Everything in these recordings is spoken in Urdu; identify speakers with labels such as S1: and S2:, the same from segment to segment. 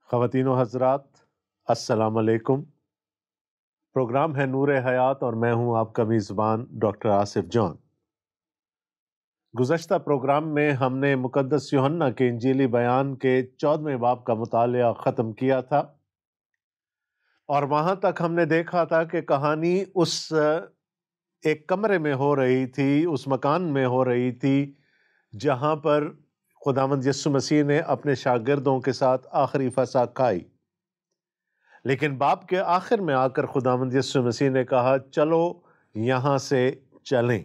S1: خواتین و حضرات، السلام علیکم۔ پروگرام ہے نور حیات اور میں ہوں آپ کا میزبان ڈاکٹر آصف جان۔ گزشتہ پروگرام میں ہم نے مقدس یوحنا کے انجیلی بیان کے 14ویں باب کا مطالعہ ختم کیا تھا، اور وہاں تک ہم نے دیکھا تھا کہ کہانی اس ایک کمرے میں ہو رہی تھی، اس مکان میں ہو رہی تھی جہاں پر خداوند یسوع مسیح نے اپنے شاگردوں کے ساتھ آخری فسح کھائی۔ لیکن باب کے آخر میں آ کر خداوند یسوع مسیح نے کہا چلو یہاں سے چلیں۔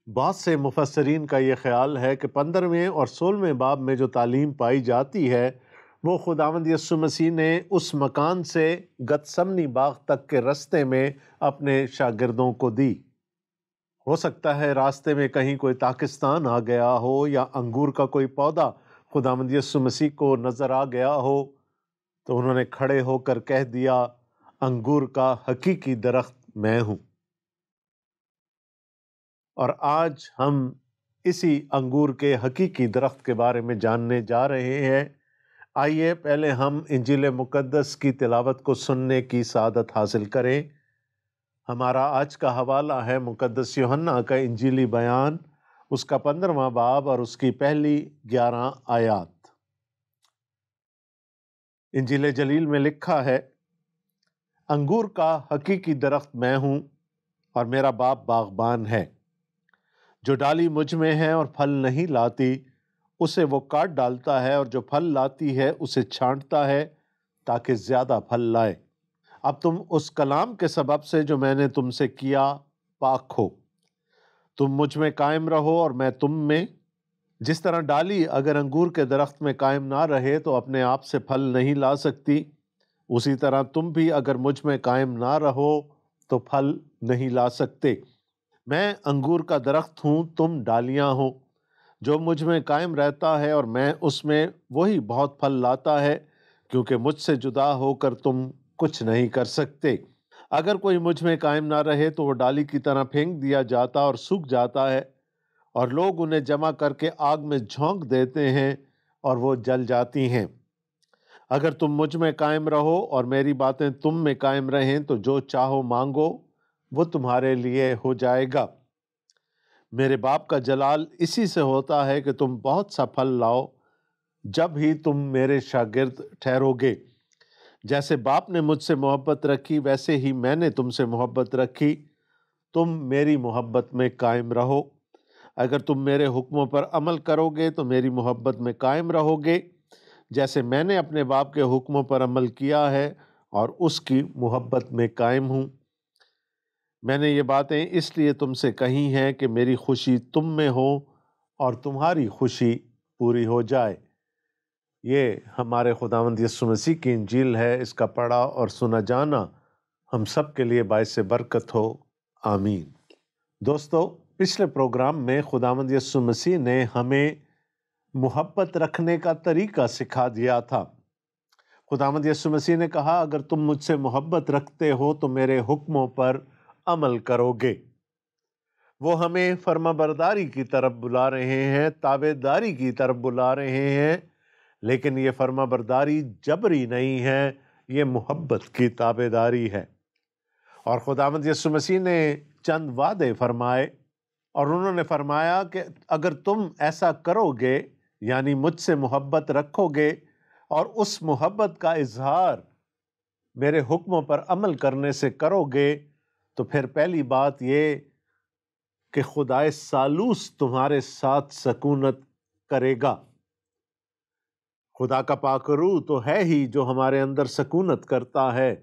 S1: بہت سے مفسرین کا یہ خیال ہے کہ 15ویں اور 16ویں باب میں جو تعلیم پائی جاتی ہے وہ خداوند یسوع مسیح نے اس مکان سے گتسمنی باغ تک کے رستے میں اپنے شاگردوں کو دی۔ ہو سکتا ہے راستے میں کہیں کوئی پاکستان آ گیا ہو یا انگور کا کوئی پودا خداوند یسوع مسیح کو نظر آ گیا ہو، تو انہوں نے کھڑے ہو کر کہہ دیا انگور کا حقیقی درخت میں ہوں۔ اور آج ہم اسی انگور کے حقیقی درخت کے بارے میں جاننے جا رہے ہیں۔ آئیے پہلے ہم انجیل مقدس کی تلاوت کو سننے کی سعادت حاصل کریں۔ ہمارا آج کا حوالہ ہے مقدس یوحنا کا انجیلی بیان، اس کا 15واں باب اور اس کی پہلی 11 آیات۔ انجیل جلیل میں لکھا ہے، انگور کا حقیقی درخت میں ہوں اور میرا باپ باغبان ہے۔ جو ڈالی مجھ میں ہے اور پھل نہیں لاتی اسے وہ کاٹ ڈالتا ہے، اور جو پھل لاتی ہے اسے چھانٹتا ہے تاکہ زیادہ پھل لائے۔ اب تم اس کلام کے سبب سے جو میں نے تم سے کیا پاک ہو۔ تم مجھ میں قائم رہو اور میں تم میں۔ جس طرح ڈالی اگر انگور کے درخت میں قائم نہ رہے تو اپنے آپ سے پھل نہیں لا سکتی، اسی طرح تم بھی اگر مجھ میں قائم نہ رہو تو پھل نہیں لا سکتے۔ میں انگور کا درخت ہوں، تم ڈالیاں ہو۔ جو مجھ میں قائم رہتا ہے اور میں اس میں، وہی بہت پھل لاتا ہے، کیونکہ مجھ سے جدا ہو کر تم کچھ نہیں کر سکتے۔ اگر کوئی مجھ میں قائم نہ رہے تو وہ ڈالی کی طرح پھینک دیا جاتا اور سوکھ جاتا ہے، اور لوگ انہیں جمع کر کے آگ میں جھونک دیتے ہیں اور وہ جل جاتی ہیں۔ اگر تم مجھ میں قائم رہو اور میری باتیں تم میں قائم رہیں تو جو چاہو مانگو وہ تمہارے لیے ہو جائے گا۔ میرے باپ کا جلال اسی سے ہوتا ہے کہ تم بہت سا پھل لاؤ، جب ہی تم میرے شاگرد ٹھہرو گے۔ جیسے باپ نے مجھ سے محبت رکھی ویسے ہی میں نے تم سے محبت رکھی، تم میری محبت میں قائم رہو۔ اگر تم میرے حکموں پر عمل کرو گے تو میری محبت میں قائم رہو گے، جیسے میں نے اپنے باپ کے حکموں پر عمل کیا ہے اور اس کی محبت میں قائم ہوں۔ میں نے یہ باتیں اس لیے تم سے کہی ہیں کہ میری خوشی تم میں ہو اور تمہاری خوشی پوری ہو جائے۔ یہ ہمارے خداوند یسوع مسیح کی انجیل ہے، اس کا پڑھا اور سنا جانا ہم سب کے لیے باعث برکت ہو، آمین۔ دوستو، پچھلے پروگرام میں خداوند یسوع مسیح نے ہمیں محبت رکھنے کا طریقہ سکھا دیا تھا۔ خداوند یسوع مسیح نے کہا اگر تم مجھ سے محبت رکھتے ہو تو میرے حکموں پر عمل کرو گے۔ وہ ہمیں فرما برداری کی طرف بلا رہے ہیں، تابع داری کی طرف بلا رہے ہیں، لیکن یہ فرما برداری جبری نہیں ہے، یہ محبت کی تابع داری ہے۔ اور خداوند یسوع مسیح نے چند وعدے فرمائے، اور انہوں نے فرمایا کہ اگر تم ایسا کرو گے، یعنی مجھ سے محبت رکھو گے اور اس محبت کا اظہار میرے حکموں پر عمل کرنے سے کرو گے، تو پھر پہلی بات یہ کہ خدائے ثالوث تمہارے ساتھ سکونت کرے گا۔ خدا کا پاک روح تو ہے ہی جو ہمارے اندر سکونت کرتا ہے،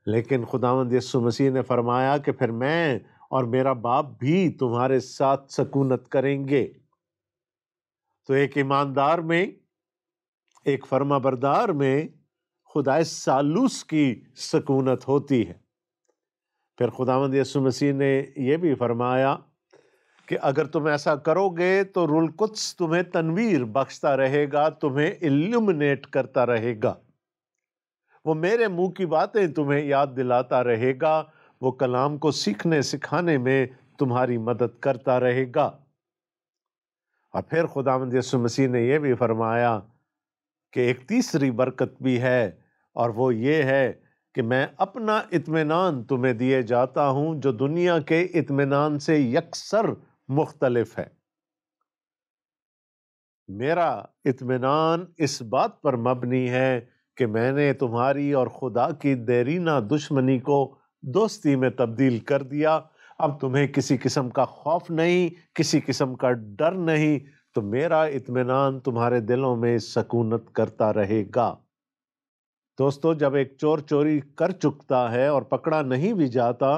S1: لیکن خداوند یسوع مسیح نے فرمایا کہ پھر میں اور میرا باپ بھی تمہارے ساتھ سکونت کریں گے۔ تو ایک ایماندار میں، ایک فرما بردار میں خدائے ثالوث کی سکونت ہوتی ہے۔ پھر خداوند یسوع مسیح نے یہ بھی فرمایا کہ اگر تم ایسا کرو گے تو روح القدس تمہیں تنویر بخشتا رہے گا، تمہیں ایلومینیٹ کرتا رہے گا، وہ میرے منہ کی باتیں تمہیں یاد دلاتا رہے گا، وہ کلام کو سیکھنے سکھانے میں تمہاری مدد کرتا رہے گا۔ اور پھر خداوند یسوع مسیح نے یہ بھی فرمایا کہ ایک تیسری برکت بھی ہے، اور وہ یہ ہے کہ میں اپنا اطمینان تمہیں دیے جاتا ہوں جو دنیا کے اطمینان سے یکسر مختلف ہے۔ میرا اطمینان اس بات پر مبنی ہے کہ میں نے تمہاری اور خدا کی دیرینہ دشمنی کو دوستی میں تبدیل کر دیا۔ اب تمہیں کسی قسم کا خوف نہیں، کسی قسم کا ڈر نہیں، تو میرا اطمینان تمہارے دلوں میں سکونت کرتا رہے گا۔ دوستو، جب ایک چور چوری کر چکتا ہے اور پکڑا نہیں بھی جاتا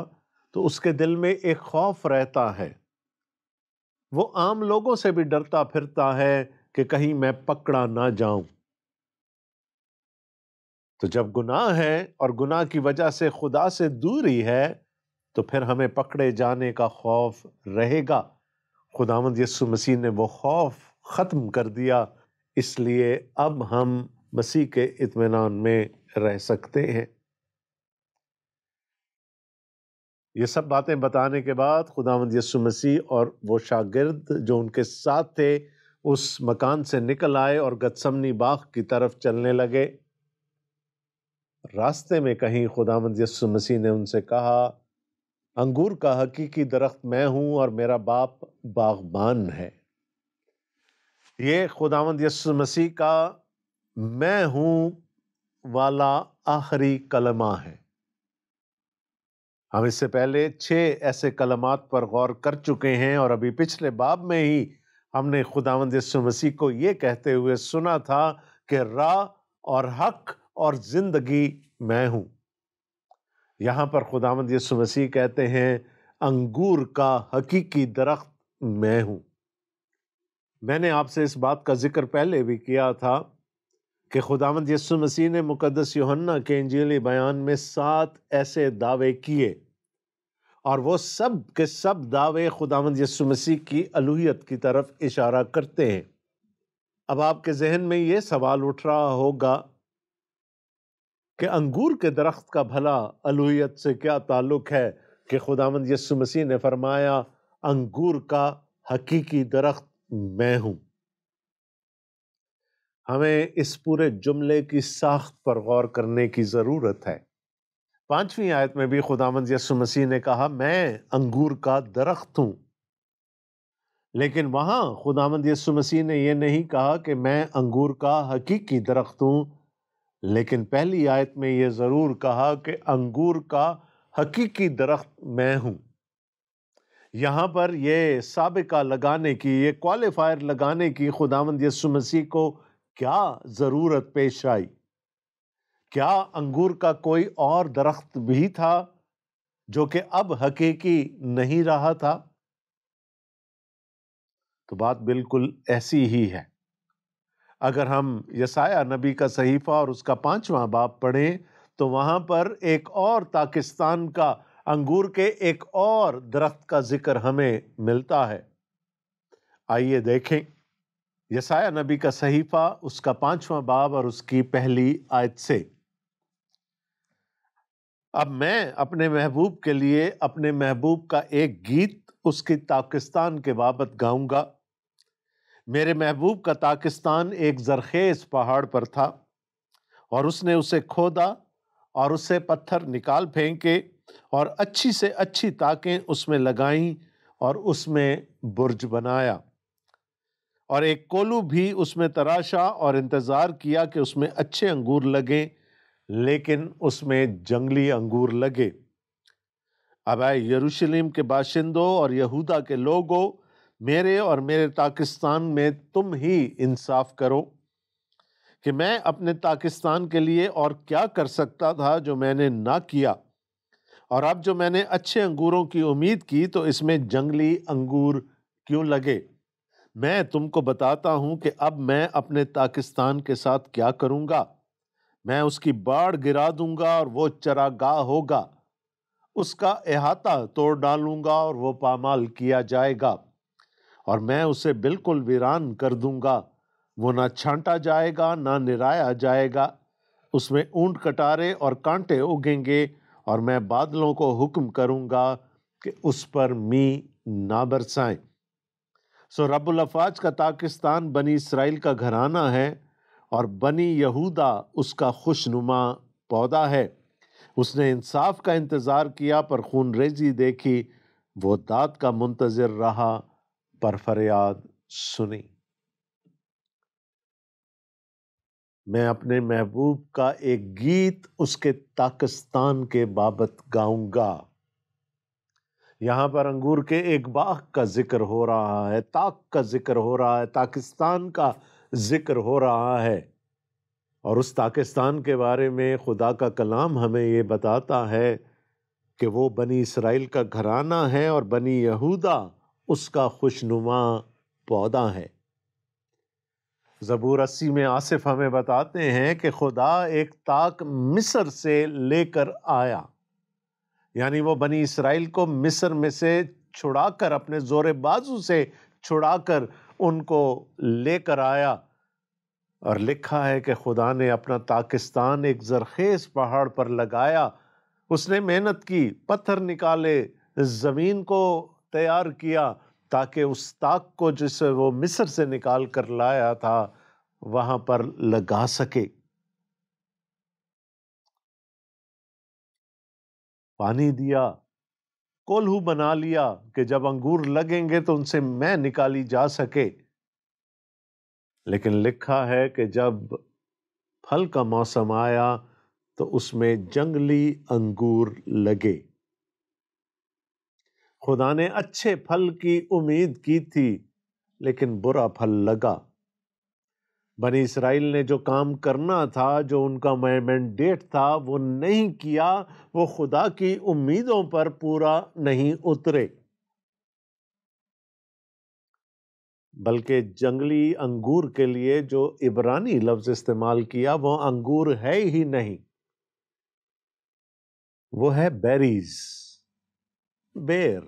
S1: تو اس کے دل میں ایک خوف رہتا ہے۔ وہ عام لوگوں سے بھی ڈرتا پھرتا ہے کہ کہیں میں پکڑا نہ جاؤں۔ تو جب گناہ ہے اور گناہ کی وجہ سے خدا سے دوری ہے تو پھر ہمیں پکڑے جانے کا خوف رہے گا۔ خداوند یسوع مسیح نے وہ خوف ختم کر دیا، اس لیے اب ہم مسیح کے اطمینان میں رہ سکتے ہیں۔ یہ سب باتیں بتانے کے بعد خداوند یسوع مسیح اور وہ شاگرد جو ان کے ساتھ تھے اس مکان سے نکل آئے اور گتسمنی باغ کی طرف چلنے لگے۔ راستے میں کہیں خداوند یسوع مسیح نے ان سے کہا، انگور کا حقیقی درخت میں ہوں اور میرا باپ باغبان ہے۔ یہ خداوند یسوع مسیح کا میں ہوں والا آخری کلمہ ہے۔ ہم اس سے پہلے 6 ایسے کلمات پر غور کر چکے ہیں، اور ابھی پچھلے باب میں ہی ہم نے خداوند یسوع مسیح کو یہ کہتے ہوئے سنا تھا کہ راہ اور حق اور زندگی میں ہوں۔ یہاں پر خداوند یسوع مسیح کہتے ہیں انگور کا حقیقی درخت میں ہوں۔ میں نے آپ سے اس بات کا ذکر پہلے بھی کیا تھا کہ خداوند یسوع مسیح نے مقدس یوحنا کے انجیلی بیان میں 7 ایسے دعوے کیے، اور وہ سب کے سب دعوے خداوند یسوع مسیح کی الوہیت کی طرف اشارہ کرتے ہیں۔ اب آپ کے ذہن میں یہ سوال اٹھ رہا ہوگا کہ انگور کے درخت کا بھلا الوہیت سے کیا تعلق ہے کہ خداوند یسوع مسیح نے فرمایا انگور کا حقیقی درخت میں ہوں۔ ہمیں اس پورے جملے کی ساخت پر غور کرنے کی ضرورت ہے۔ 5ویں آیت میں بھی خداوند یسوع مسیح نے کہا میں انگور کا درخت ہوں، لیکن وہاں خداوند یسوع مسیح نے یہ نہیں کہا کہ میں انگور کا حقیقی درخت ہوں، لیکن پہلی آیت میں یہ ضرور کہا کہ انگور کا حقیقی درخت میں ہوں۔ یہاں پر یہ سابقہ لگانے کی، یہ کوالیفائر لگانے کی خداوند یسوع مسیح کو کیا ضرورت پیش آئی؟ کیا انگور کا کوئی اور درخت بھی تھا جو کہ اب حقیقی نہیں رہا تھا؟ تو بات بالکل ایسی ہی ہے۔ اگر ہم یسایہ نبی کا صحیفہ اور اس کا 5واں باب پڑھیں تو وہاں پر ایک اور پاکستان کا انگور کے ایک اور درخت کا ذکر ہمیں ملتا ہے۔ آئیے دیکھیں یسایہ نبی کا صحیفہ اس کا 5واں باب اور اس کی پہلی آیت سے، اب میں اپنے محبوب کے لیے اپنے محبوب کا ایک گیت اس کی تاکستان کے بابت گاؤں گا۔ میرے محبوب کا تاکستان ایک زرخیز پہاڑ پر تھا، اور اس نے اسے کھودا اور اس سے پتھر نکال پھینکے اور اچھی سے اچھی تاکیں اس میں لگائیں اور اس میں برج بنایا، اور ایک کولو بھی اس میں تراشا اور انتظار کیا کہ اس میں اچھے انگور لگیں، لیکن اس میں جنگلی انگور لگے۔ اب اے یروشلم کے باشندوں اور یہودا کے لوگوں، میرے اور میرے پاکستان میں تم ہی انصاف کرو کہ میں اپنے پاکستان کے لیے اور کیا کر سکتا تھا جو میں نے نہ کیا، اور اب جو میں نے اچھے انگوروں کی امید کی تو اس میں جنگلی انگور کیوں لگے؟ میں تم کو بتاتا ہوں کہ اب میں اپنے پاکستان کے ساتھ کیا کروں گا۔ میں اس کی باڑ گرا دوں گا اور وہ چراگاہ ہوگا، اس کا احاطہ توڑ ڈالوں گا اور وہ پامال کیا جائے گا، اور میں اسے بالکل ویران کر دوں گا، وہ نہ چھانٹا جائے گا نہ نرایا جائے گا، اس میں اونٹ کٹارے اور کانٹے اگیں گے، اور میں بادلوں کو حکم کروں گا کہ اس پر می نہ برسائیں۔ سو رب الافواج کا پاکستان بنی اسرائیل کا گھرانہ ہے، اور بنی یہودا اس کا خوشنما پودا ہے۔ اس نے انصاف کا انتظار کیا پر خون ریزی دیکھی، وہ داد کا منتظر رہا پر فریاد سنی۔ میں اپنے محبوب کا ایک گیت اس کے تاکستان کے بابت گاؤں گا۔ یہاں پر انگور کے ایک باغ کا ذکر ہو رہا ہے، تاک کا ذکر ہو رہا ہے، تاکستان کا ذکر ہو رہا ہے، اور اس تاکستان کے بارے میں خدا کا کلام ہمیں یہ بتاتا ہے کہ وہ بنی اسرائیل کا گھرانہ ہے اور بنی یہودا اس کا خوشنما پودا ہے۔ زبور 80 میں آصف ہمیں بتاتے ہیں کہ خدا ایک تاک مصر سے لے کر آیا، یعنی وہ بنی اسرائیل کو مصر میں سے چھڑا کر، اپنے زور بازو سے چھڑا کر ان کو لے کر آیا، اور لکھا ہے کہ خدا نے اپنا تاکستان ایک زرخیز پہاڑ پر لگایا۔ اس نے محنت کی، پتھر نکالے، زمین کو تیار کیا تاکہ اس تاک کو جسے وہ مصر سے نکال کر لایا تھا وہاں پر لگا سکے۔ پانی دیا، کولہو بنا لیا کہ جب انگور لگیں گے تو ان سے میں نکالی جا سکے، لیکن لکھا ہے کہ جب پھل کا موسم آیا تو اس میں جنگلی انگور لگے۔ خدا نے اچھے پھل کی امید کی تھی لیکن برا پھل لگا۔ بنی اسرائیل نے جو کام کرنا تھا، جو ان کا مینڈیٹ تھا، وہ نہیں کیا، وہ خدا کی امیدوں پر پورا نہیں اترے، بلکہ جنگلی انگور کے لیے جو عبرانی لفظ استعمال کیا وہ انگور ہے ہی نہیں، وہ ہے بیریز، بیر۔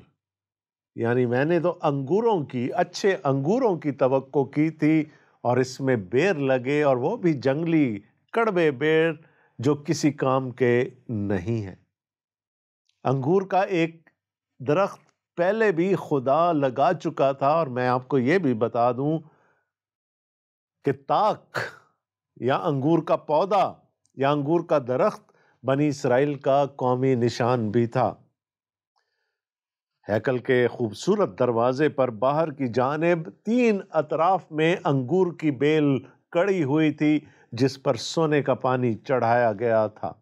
S1: یعنی میں نے تو انگوروں کی، اچھے انگوروں کی توقع کی تھی اور اس میں بیر لگے، اور وہ بھی جنگلی کڑوے بیر جو کسی کام کے نہیں ہیں۔ انگور کا ایک درخت پہلے بھی خدا لگا چکا تھا، اور میں آپ کو یہ بھی بتا دوں کہ تاک یا انگور کا پودا یا انگور کا درخت بنی اسرائیل کا قومی نشان بھی تھا۔ ہیکل کے خوبصورت دروازے پر باہر کی جانب 3 اطراف میں انگور کی بیل کڑی ہوئی تھی جس پر سونے کا پانی چڑھایا گیا تھا۔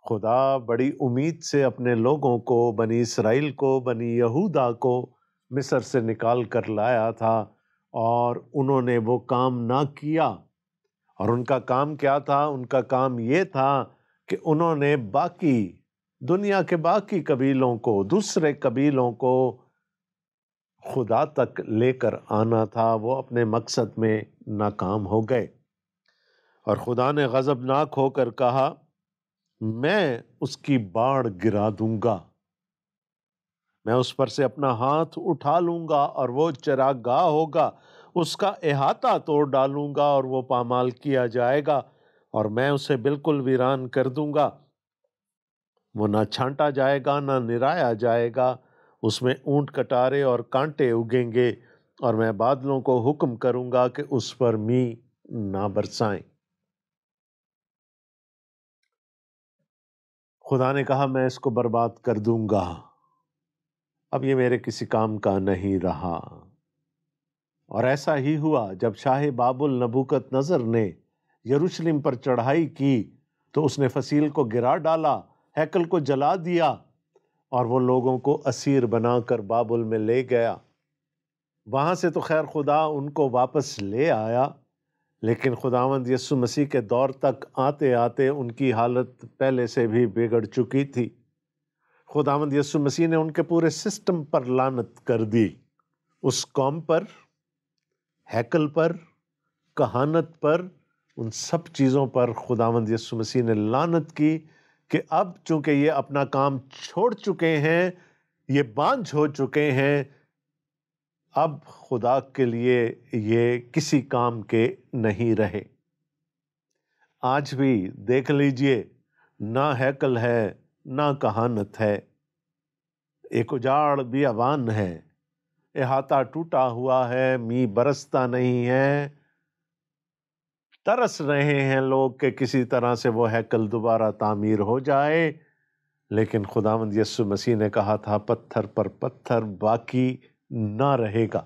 S1: خدا بڑی امید سے اپنے لوگوں کو، بنی اسرائیل کو، بنی یہودا کو مصر سے نکال کر لایا تھا، اور انہوں نے وہ کام نہ کیا۔ اور ان کا کام کیا تھا؟ ان کا کام یہ تھا کہ انہوں نے باقی دنیا کے باقی قبیلوں کو، دوسرے قبیلوں کو خدا تک لے کر آنا تھا۔ وہ اپنے مقصد میں ناکام ہو گئے، اور خدا نے غضبناک ہو کر کہا میں اس کی باڑ گرا دوں گا، میں اس پر سے اپنا ہاتھ اٹھا لوں گا اور وہ چراگاہ ہوگا، اس کا احاطہ توڑ ڈالوں گا اور وہ پامال کیا جائے گا، اور میں اسے بالکل ویران کر دوں گا۔ وہ نہ چھانٹا جائے گا، نہ نرایا جائے گا، اس میں اونٹ کٹارے اور کانٹے اگیں گے، اور میں بادلوں کو حکم کروں گا کہ اس پر می نہ برسائیں۔ خدا نے کہا میں اس کو برباد کر دوں گا، اب یہ میرے کسی کام کا نہیں رہا۔ اور ایسا ہی ہوا جب شاہ بابل نبوکت نظر نے یروشلم پر چڑھائی کی تو اس نے فصیل کو گرا ڈالا، ہیکل کو جلا دیا، اور وہ لوگوں کو اسیر بنا کر بابل میں لے گیا۔ وہاں سے تو خیر خدا ان کو واپس لے آیا، لیکن خداوند یسوع مسیح کے دور تک آتے آتے ان کی حالت پہلے سے بھی بگڑ چکی تھی۔ خداوند یسوع مسیح نے ان کے پورے سسٹم پر لعنت کر دی، اس قوم پر، ہیکل پر، کہانت پر، ان سب چیزوں پر خداوند یسوع مسیح نے لعنت کی کہ اب چونکہ یہ اپنا کام چھوڑ چکے ہیں، یہ بانجھ ہو چکے ہیں، اب خدا کے لیے یہ کسی کام کے نہیں رہے۔ آج بھی دیکھ لیجئے، نہ ہیکل ہے، نہ کہانت ہے، ایک اجاڑ بیابان ہے، احاطہ ٹوٹا ہوا ہے، می برستا نہیں ہے، ترس رہے ہیں لوگ کہ کسی طرح سے وہ ہیکل دوبارہ تعمیر ہو جائے، لیکن خداوند یسوع مسیح نے کہا تھا پتھر پر پتھر باقی نہ رہے گا،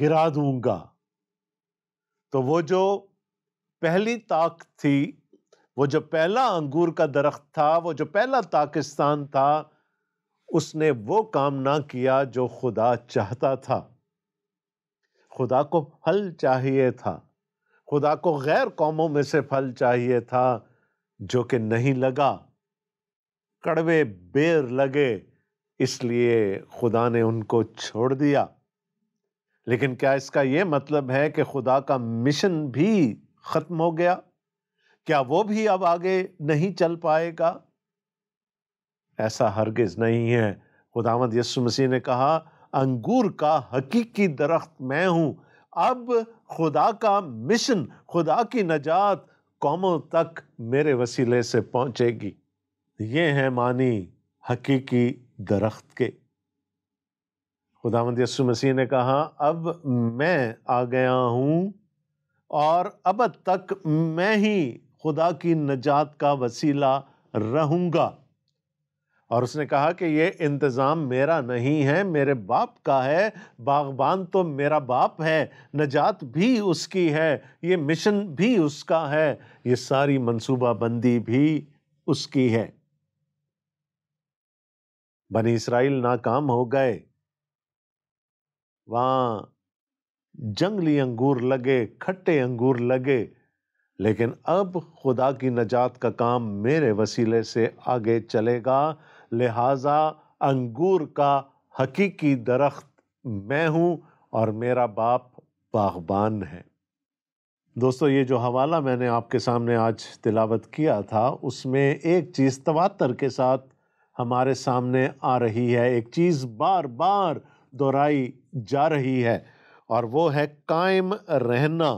S1: گرا دوں گا۔ تو وہ جو پہلی طاق تھی، وہ جو پہلا انگور کا درخت تھا، وہ جو پہلا طاقستان تھا، اس نے وہ کام نہ کیا جو خدا چاہتا تھا۔ خدا کو پھل چاہیے تھا، خدا کو غیر قوموں میں سے پھل چاہیے تھا، جو کہ نہیں لگا، کڑوے بیر لگے، اس لیے خدا نے ان کو چھوڑ دیا۔ لیکن کیا اس کا یہ مطلب ہے کہ خدا کا مشن بھی ختم ہو گیا؟ کیا وہ بھی اب آگے نہیں چل پائے گا؟ ایسا ہرگز نہیں ہے۔ خداوند یسوع مسیح نے کہا انگور کا حقیقی درخت میں ہوں۔ اب خدا کا مشن، خدا کی نجات قوموں تک میرے وسیلے سے پہنچے گی۔ یہ ہے معنی حقیقی درخت کے۔ خداوند یسوع مسیح نے کہا اب میں آ گیا ہوں اور ابد تک میں ہی خدا کی نجات کا وسیلہ رہوں گا۔ اور اس نے کہا کہ یہ انتظام میرا نہیں ہے، میرے باپ کا ہے۔ باغبان تو میرا باپ ہے، نجات بھی اس کی ہے، یہ مشن بھی اس کا ہے، یہ ساری منصوبہ بندی بھی اس کی ہے۔ بنی اسرائیل ناکام ہو گئے، وہاں جنگلی انگور لگے، کھٹے انگور لگے، لیکن اب خدا کی نجات کا کام میرے وسیلے سے آگے چلے گا، لہٰذا انگور کا حقیقی درخت میں ہوں اور میرا باپ باغبان ہے۔ دوستو، یہ جو حوالہ میں نے آپ کے سامنے آج تلاوت کیا تھا، اس میں ایک چیز تواتر کے ساتھ ہمارے سامنے آ رہی ہے، ایک چیز بار بار دہرائی جا رہی ہے، اور وہ ہے قائم رہنا۔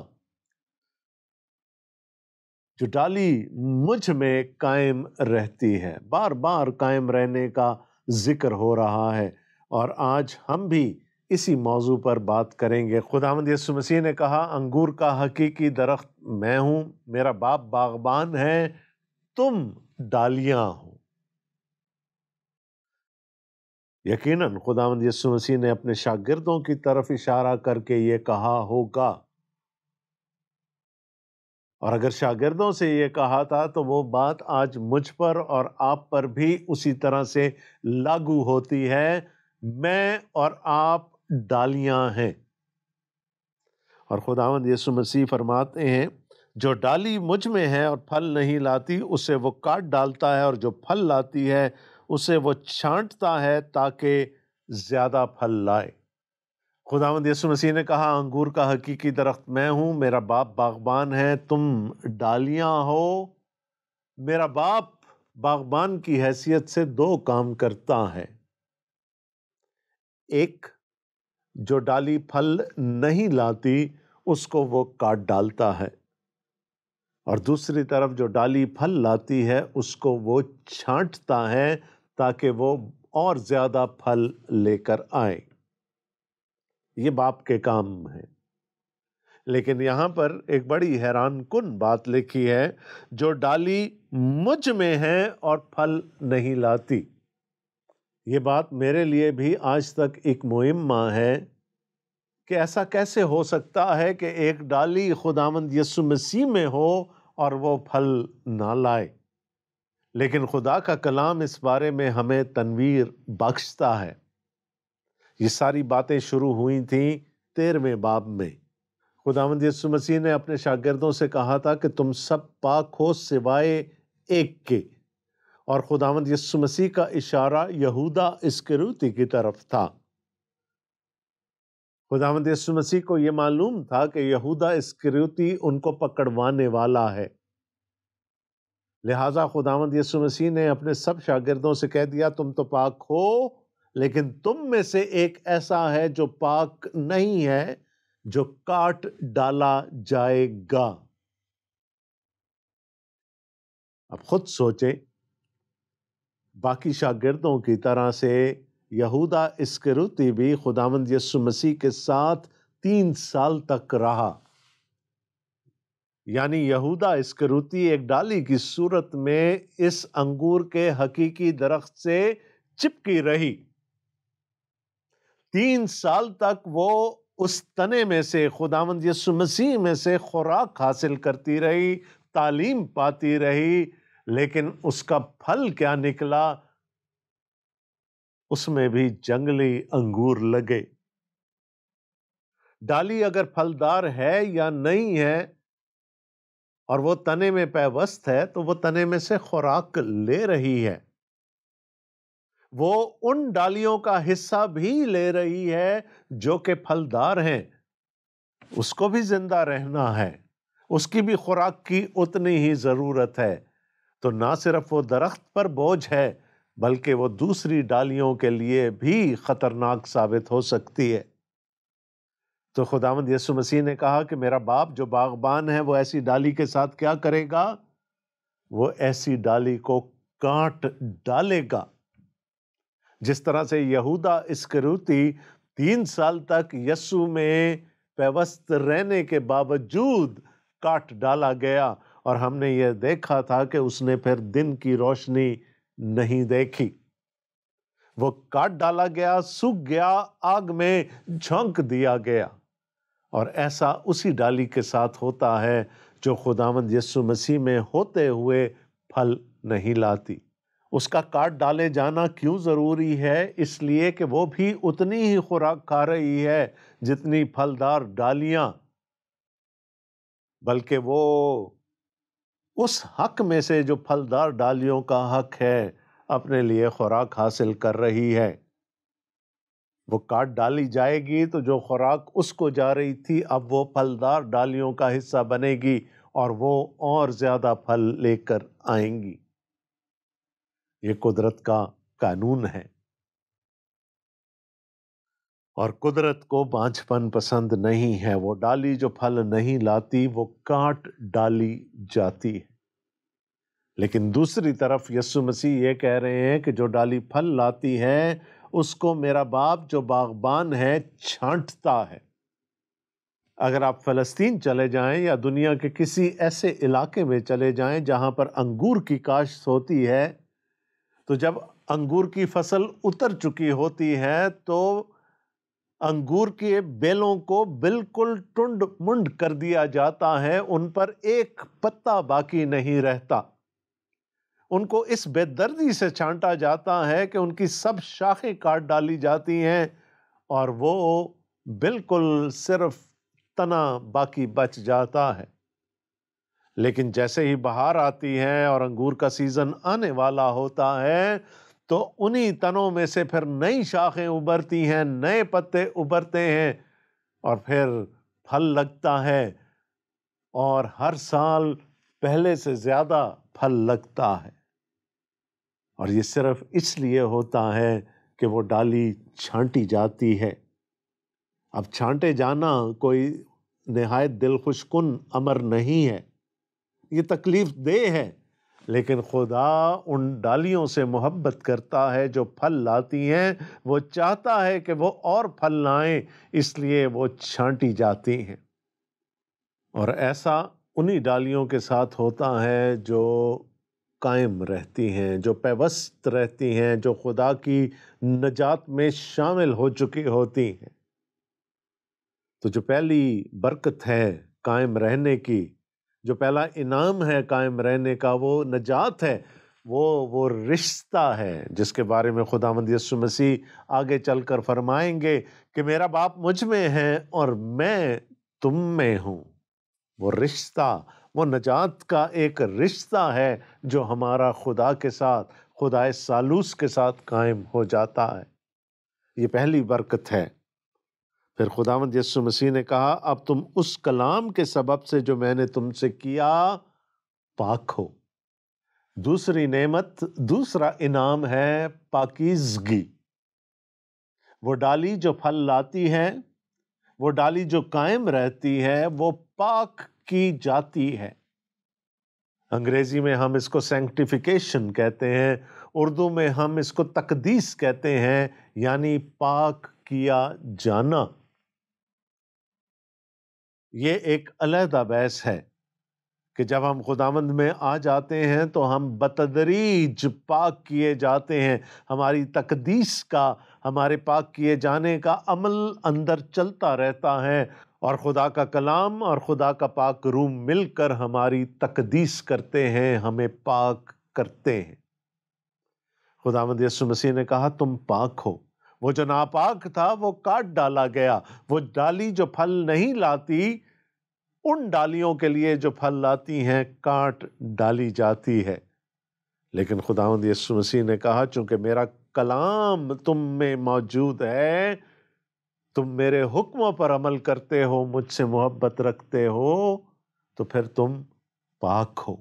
S1: جو ڈالی مجھ میں قائم رہتی ہے، بار بار قائم رہنے کا ذکر ہو رہا ہے، اور آج ہم بھی اسی موضوع پر بات کریں گے۔ خداوند یسوع مسیح نے کہا انگور کا حقیقی درخت میں ہوں، میرا باپ باغبان ہے، تم ڈالیاں ہو۔ یقیناً خداوند یسوع مسیح نے اپنے شاگردوں کی طرف اشارہ کر کے یہ کہا ہوگا، اور اگر شاگردوں سے یہ کہا تھا تو وہ بات آج مجھ پر اور آپ پر بھی اسی طرح سے لاگو ہوتی ہے۔ میں اور آپ ڈالیاں ہیں، اور خداوند یسوع مسیح فرماتے ہیں جو ڈالی مجھ میں ہے اور پھل نہیں لاتی اسے وہ کاٹ ڈالتا ہے، اور جو پھل لاتی ہے اسے وہ چھانٹتا ہے تاکہ زیادہ پھل لائے۔ خداوند یسوع مسیح نے کہا انگور کا حقیقی درخت میں ہوں، میرا باپ باغبان ہے، تم ڈالیاں ہو۔ میرا باپ باغبان کی حیثیت سے دو کام کرتا ہے، ایک جو ڈالی پھل نہیں لاتی اس کو وہ کاٹ ڈالتا ہے، اور دوسری طرف جو ڈالی پھل لاتی ہے اس کو وہ چھانٹتا ہے تاکہ وہ اور زیادہ پھل لے کر آئے۔ یہ باپ کے کام ہے۔ لیکن یہاں پر ایک بڑی حیران کن بات لکھی ہے، جو ڈالی مجھ میں ہے اور پھل نہیں لاتی۔ یہ بات میرے لیے بھی آج تک ایک معمہ ہے کہ ایسا کیسے ہو سکتا ہے کہ ایک ڈالی خداوند یسوع مسیح میں ہو اور وہ پھل نہ لائے۔ لیکن خدا کا کلام اس بارے میں ہمیں تنویر بخشتا ہے۔ یہ ساری باتیں شروع ہوئی تھیں 13ویں باب میں۔ خداوند یسوع مسیح نے اپنے شاگردوں سے کہا تھا کہ تم سب پاک ہو سوائے ایک کے، اور خداوند یسوع مسیح کا اشارہ یہودا اسکریوتی کی طرف تھا۔ خداوند یسوع مسیح کو یہ معلوم تھا کہ یہودا اسکریوتی ان کو پکڑوانے والا ہے، لہٰذا خداوند یسوع مسیح نے اپنے سب شاگردوں سے کہہ دیا تم تو پاک ہو، لیکن تم میں سے ایک ایسا ہے جو پاک نہیں ہے، جو کاٹ ڈالا جائے گا۔ اب خود سوچیں، باقی شاگردوں کی طرح سے یہودا اسکروتی بھی خداوند یسوع مسیح کے ساتھ 3 سال تک رہا، یعنی یہودا اسکروتی ایک ڈالی کی صورت میں اس انگور کے حقیقی درخت سے چپکی رہی۔ 3 سال تک وہ اس تنے میں سے، خداوند یسوع مسیح میں سے خوراک حاصل کرتی رہی، تعلیم پاتی رہی، لیکن اس کا پھل کیا نکلا؟ اس میں بھی جنگلی انگور لگے۔ ڈالی اگر پھلدار ہے یا نہیں ہے اور وہ تنے میں پیوست ہے تو وہ تنے میں سے خوراک لے رہی ہے، وہ ان ڈالیوں کا حصہ بھی لے رہی ہے جو کہ پھلدار ہیں، اس کو بھی زندہ رہنا ہے، اس کی بھی خوراک کی اتنی ہی ضرورت ہے۔ تو نہ صرف وہ درخت پر بوجھ ہے بلکہ وہ دوسری ڈالیوں کے لیے بھی خطرناک ثابت ہو سکتی ہے۔ تو خداوند یسوع مسیح نے کہا کہ میرا باپ جو باغبان ہے وہ ایسی ڈالی کے ساتھ کیا کرے گا؟ وہ ایسی ڈالی کو کاٹ ڈالے گا۔ جس طرح سے یہودا اسکروتی 3 سال تک یسوع میں پیوست رہنے کے باوجود کاٹ ڈالا گیا، اور ہم نے یہ دیکھا تھا کہ اس نے پھر دن کی روشنی نہیں دیکھی، وہ کاٹ ڈالا گیا، سوکھ گیا، آگ میں جھونک دیا گیا۔ اور ایسا اسی ڈالی کے ساتھ ہوتا ہے جو خداوند یسوع مسیح میں ہوتے ہوئے پھل نہیں لاتی۔ اس کا کاٹ ڈالے جانا کیوں ضروری ہے؟ اس لیے کہ وہ بھی اتنی ہی خوراک کھا رہی ہے جتنی پھلدار ڈالیاں، بلکہ وہ اس حق میں سے جو پھلدار ڈالیوں کا حق ہے اپنے لیے خوراک حاصل کر رہی ہے۔ وہ کاٹ ڈالی جائے گی تو جو خوراک اس کو جا رہی تھی اب وہ پھلدار ڈالیوں کا حصہ بنے گی اور وہ اور زیادہ پھل لے کر آئیں گی۔ یہ قدرت کا قانون ہے، اور قدرت کو بانجھپن پسند نہیں ہے۔ وہ ڈالی جو پھل نہیں لاتی وہ کاٹ ڈالی جاتی ہے، لیکن دوسری طرف یسوع مسیح یہ کہہ رہے ہیں کہ جو ڈالی پھل لاتی ہے اس کو میرا باپ جو باغبان ہے چھانٹتا ہے۔ اگر آپ فلسطین چلے جائیں یا دنیا کے کسی ایسے علاقے میں چلے جائیں جہاں پر انگور کی کاشت ہوتی ہے، تو جب انگور کی فصل اتر چکی ہوتی ہے تو انگور کے بیلوں کو بالکل ٹنڈ منڈ کر دیا جاتا ہے، ان پر ایک پتا باقی نہیں رہتا۔ ان کو اس بے دردی سے چھانٹا جاتا ہے کہ ان کی سب شاخیں کاٹ ڈالی جاتی ہیں اور وہ بالکل صرف تنا باقی بچ جاتا ہے۔ لیکن جیسے ہی بہار آتی ہے اور انگور کا سیزن آنے والا ہوتا ہے تو انہی تنوں میں سے پھر نئی شاخیں ابھرتی ہیں، نئے پتے ابھرتے ہیں اور پھر پھل لگتا ہے، اور ہر سال پہلے سے زیادہ پھل لگتا ہے۔ اور یہ صرف اس لیے ہوتا ہے کہ وہ ڈالی چھانٹی جاتی ہے۔ اب چھانٹے جانا کوئی نہایت دل خوش کن امر نہیں ہے، یہ تکلیف دہ ہے، لیکن خدا ان ڈالیوں سے محبت کرتا ہے جو پھل لاتی ہیں، وہ چاہتا ہے کہ وہ اور پھل لائیں، اس لیے وہ چھانٹی جاتی ہیں۔ اور ایسا انہی ڈالیوں کے ساتھ ہوتا ہے جو قائم رہتی ہیں، جو پیوست رہتی ہیں، جو خدا کی نجات میں شامل ہو چکی ہوتی ہیں۔ تو جو پہلی برکت ہے قائم رہنے کی، جو پہلا انعام ہے قائم رہنے کا، وہ نجات ہے، وہ رشتہ ہے جس کے بارے میں خداوند یسوع مسیح آگے چل کر فرمائیں گے کہ میرا باپ مجھ میں ہے اور میں تم میں ہوں۔ وہ رشتہ، وہ نجات کا ایک رشتہ ہے جو ہمارا خدا کے ساتھ، خدا ثالوث کے ساتھ قائم ہو جاتا ہے۔ یہ پہلی برکت ہے۔ پھر خداوند یسوع مسیح نے کہا اب تم اس کلام کے سبب سے جو میں نے تم سے کیا پاک ہو۔ دوسری نعمت، دوسرا انعام ہے پاکیزگی۔ وہ ڈالی جو پھل لاتی ہے، وہ ڈالی جو قائم رہتی ہے، وہ پاک کی جاتی ہے۔ انگریزی میں ہم اس کو سینکٹیفیکیشن کہتے ہیں، اردو میں ہم اس کو تقدیس کہتے ہیں، یعنی پاک کیا جانا۔ یہ ایک علیحدہ بحث ہے کہ جب ہم خداوند میں آ جاتے ہیں تو ہم بتدریج پاک کیے جاتے ہیں، ہماری تقدیس کا، ہمارے پاک کیے جانے کا عمل اندر چلتا رہتا ہے، اور خدا کا کلام اور خدا کا پاک روح مل کر ہماری تقدیس کرتے ہیں، ہمیں پاک کرتے ہیں۔ خداوند یسوع مسیح نے کہا تم پاک ہو۔ وہ جو ناپاک تھا وہ کاٹ ڈالا گیا، وہ ڈالی جو پھل نہیں لاتی، ان ڈالیوں کے لیے جو پھل لاتی ہیں کاٹ ڈالی جاتی ہے۔ لیکن خداوند یسوع مسیح نے کہا چونکہ میرا کلام تم میں موجود ہے، تم میرے حکموں پر عمل کرتے ہو، مجھ سے محبت رکھتے ہو، تو پھر تم پاک ہو۔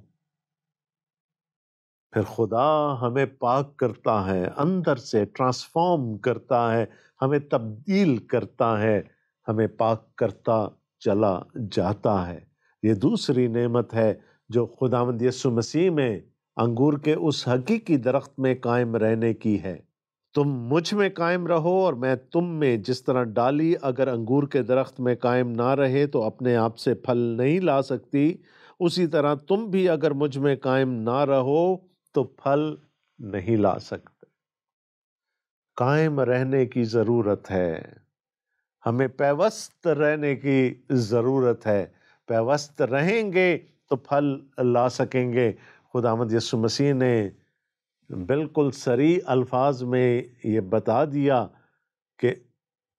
S1: پھر خدا ہمیں پاک کرتا ہے، اندر سے ٹرانسفارم کرتا ہے، ہمیں تبدیل کرتا ہے، ہمیں پاک کرتا چلا جاتا ہے۔ یہ دوسری نعمت ہے جو خداوند یسوع مسیح میں انگور کے اس حقیقی درخت میں قائم رہنے کی ہے۔ تم مجھ میں قائم رہو اور میں تم میں، جس طرح ڈالی اگر انگور کے درخت میں قائم نہ رہے تو اپنے آپ سے پھل نہیں لا سکتی، اسی طرح تم بھی اگر مجھ میں قائم نہ رہو تو پھل نہیں لا سکتے۔ قائم رہنے کی ضرورت ہے، ہمیں پیوست رہنے کی ضرورت ہے، پیوست رہیں گے تو پھل لا سکیں گے۔ خداوند یسوع مسیح نے بالکل صریح الفاظ میں یہ بتا دیا کہ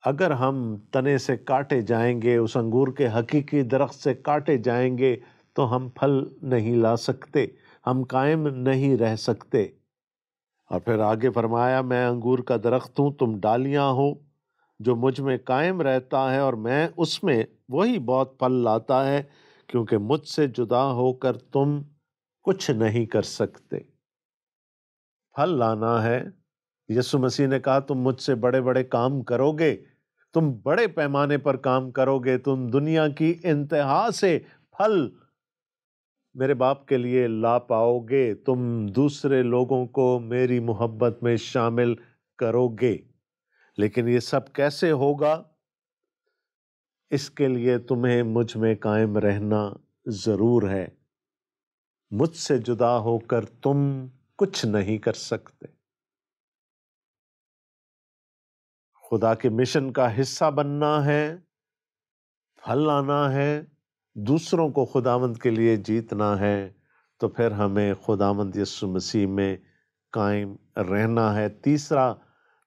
S1: اگر ہم تنے سے کاٹے جائیں گے، اس انگور کے حقیقی درخت سے کاٹے جائیں گے تو ہم پھل نہیں لا سکتے، ہم قائم نہیں رہ سکتے۔ اور پھر آگے فرمایا میں انگور کا درخت ہوں، تم ڈالیاں ہو، جو مجھ میں قائم رہتا ہے اور میں اس میں، وہی بہت پھل لاتا ہے، کیونکہ مجھ سے جدا ہو کر تم کچھ نہیں کر سکتے۔ پھل لانا ہے۔ یسوع مسیح نے کہا تم مجھ سے بڑے بڑے کام کرو گے، تم بڑے پیمانے پر کام کرو گے، تم دنیا کی انتہا سے پھل میرے باپ کے لیے لا پاؤ گے، تم دوسرے لوگوں کو میری محبت میں شامل کرو گے۔ لیکن یہ سب کیسے ہوگا؟ اس کے لیے تمہیں مجھ میں قائم رہنا ضرور ہے۔ مجھ سے جدا ہو کر تم کچھ نہیں کر سکتے۔ خدا کے مشن کا حصہ بننا ہے، پھل لانا ہے، دوسروں کو خداوند کے لیے جیتنا ہے، تو پھر ہمیں خداوند یسوع مسیح میں قائم رہنا ہے۔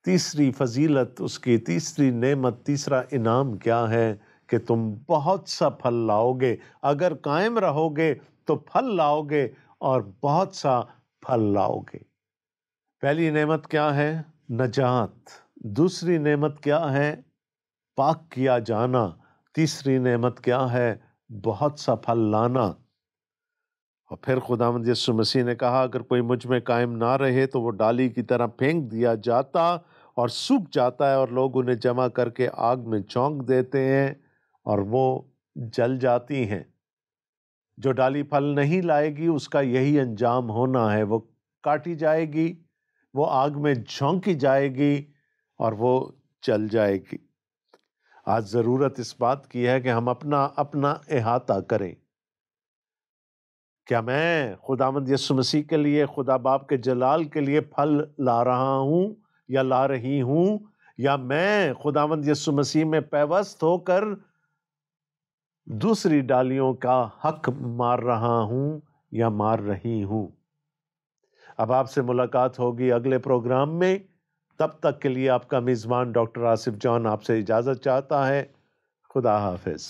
S1: تیسری فضیلت، اس کی تیسری نعمت، تیسرا انعام کیا ہے کہ تم بہت سا پھل لاؤ گے۔ اگر قائم رہو گے تو پھل لاؤ گے اور بہت سا پھل لاؤ گے۔ پہلی نعمت کیا ہے؟ نجات۔ دوسری نعمت کیا ہے؟ پاک کیا جانا۔ تیسری نعمت کیا ہے؟ بہت سا پھل لانا۔ اور پھر خداوند یسوع مسیح نے کہا اگر کوئی مجھ میں قائم نہ رہے تو وہ ڈالی کی طرح پھینک دیا جاتا اور سوکھ جاتا ہے، اور لوگ انہیں جمع کر کے آگ میں جھونک دیتے ہیں اور وہ جل جاتی ہیں۔ جو ڈالی پھل نہیں لائے گی اس کا یہی انجام ہونا ہے، وہ کاٹی جائے گی، وہ آگ میں جھونکی جائے گی اور وہ جل جائے گی۔ آج ضرورت اس بات کی ہے کہ ہم اپنا احاطہ کریں۔ کیا میں خداوند یسوع مسیح کے لیے، خدا باپ کے جلال کے لیے پھل لا رہا ہوں یا لا رہی ہوں، یا میں خداوند یسوع مسیح میں پیوست ہو کر دوسری ڈالیوں کا حق مار رہا ہوں یا مار رہی ہوں؟ اب آپ سے ملاقات ہوگی اگلے پروگرام میں۔ تب تک کے لیے آپ کا میزبان ڈاکٹر آصف جان آپ سے اجازت چاہتا ہے۔ خدا حافظ۔